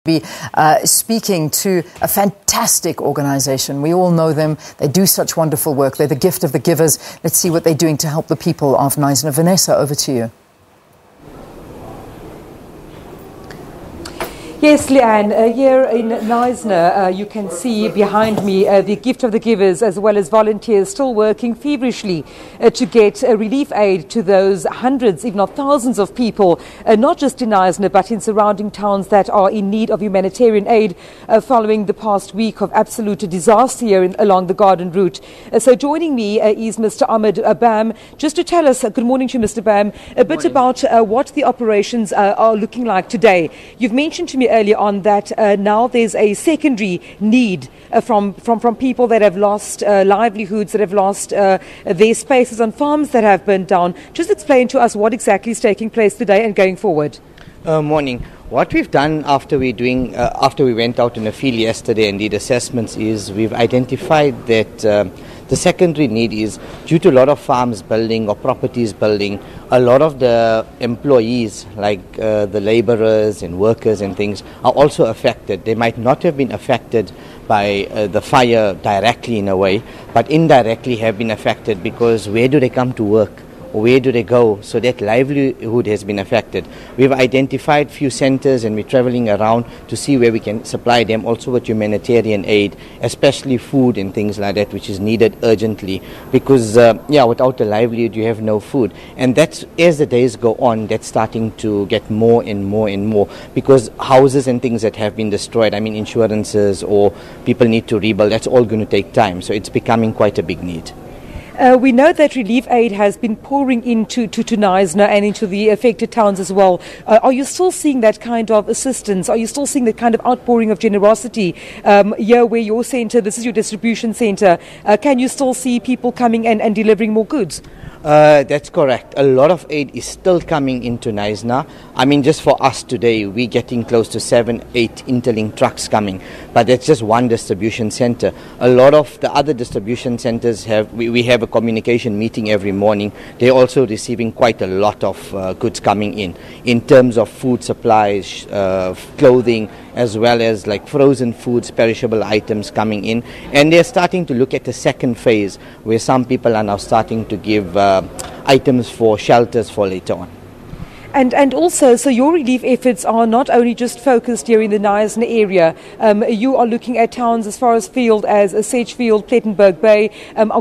Be speaking to a fantastic organisation. We all know them. They do such wonderful work. They're the gift of the givers. Let's see what they're doing to help the people of Knysna. Vanessa, over to you. Yes, Leanne, here in Knysna, you can see behind me the gift of the givers as well as volunteers still working feverishly to get relief aid to those hundreds, if not thousands of people, not just in Knysna but in surrounding towns that are in need of humanitarian aid following the past week of absolute disaster here along the Garden Route. So joining me is Mr. Ahmed Bam, just to tell us, good morning to you, Mr. Bam, a bit about what the operations are looking like today. You've mentioned to me earlier on that now there's a secondary need from people that have lost livelihoods, that have lost their spaces on farms that have burned down. Just explain to us what exactly is taking place today and going forward. Morning. What we've done after we went out in the field yesterday and did assessments is we've identified that the secondary need is due to a lot of farms building or properties building. A lot of the employees, like the labourers and workers and things, are also affected. They might not have been affected by the fire directly in a way, but indirectly have been affected because where do they come to work? Where do they go? So that livelihood has been affected. We've identified few centres and we're travelling around to see where we can supply them also with humanitarian aid, especially food and things like that, which is needed urgently because without the livelihood you have no food. And that's, as the days go on, that's starting to get more and more and more because houses and things that have been destroyed, I mean insurances or people need to rebuild, that's all going to take time. So it's becoming quite a big need. We know that relief aid has been pouring into Knysna and into the affected towns as well. Are you still seeing that kind of assistance? Are you still seeing that kind of outpouring of generosity here where your centre, this is your distribution centre, can you still see people coming and delivering more goods? That's correct. A lot of aid is still coming into Knysna. I mean, just for us today, we're getting close to 7-8 interlink trucks coming. But that's just one distribution centre. A lot of the other distribution centres we have a communication meeting every morning. They're also receiving quite a lot of goods coming in terms of food supplies, clothing, as well as like frozen foods, perishable items coming in. And they're starting to look at the second phase where some people are now starting to give items for shelters for later on. And also, so your relief efforts are not only just focused here in the Knysna area. You are looking at towns as far as field as Sedgefield, Plettenberg Bay.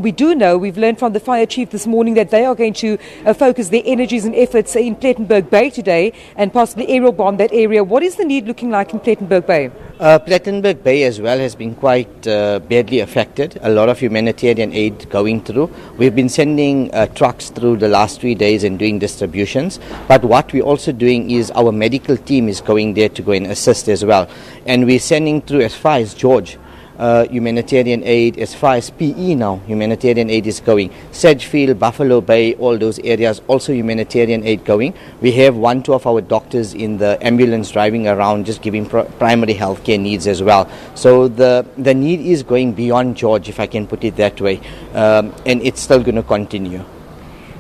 We do know, we've learned from the fire chief this morning that they are going to focus their energies and efforts in Plettenberg Bay today and possibly aerial bomb that area. What is the need looking like in Plettenberg Bay? Plettenberg Bay as well has been quite badly affected. A lot of humanitarian aid going through. We've been sending trucks through the last 3 days and doing distributions. But what we're also doing is our medical team is going there to go and assist as well. And we're sending through as far as George. Humanitarian aid, as far as PE now, humanitarian aid is going. Sedgefield, Buffalo Bay, all those areas, also humanitarian aid going. We have 1-2 of our doctors in the ambulance driving around just giving primary healthcare needs as well. So the need is going beyond George, if I can put it that way, and it's still going to continue.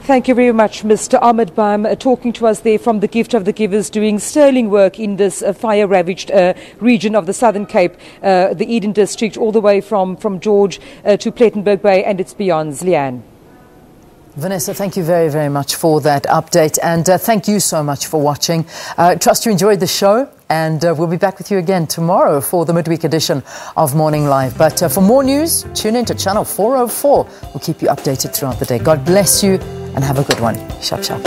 Thank you very much, Mr. Ahmed Bam, talking to us there from the Gift of the Givers, doing sterling work in this fire-ravaged region of the Southern Cape, the Eden District, all the way from George to Plettenberg Bay and its beyonds. Leanne. Vanessa, thank you very, very much for that update, and thank you so much for watching. Trust you enjoyed the show, and we'll be back with you again tomorrow for the midweek edition of Morning Live. But for more news, tune in to Channel 404. We'll keep you updated throughout the day. God bless you and have a good one. Sharp, sharp.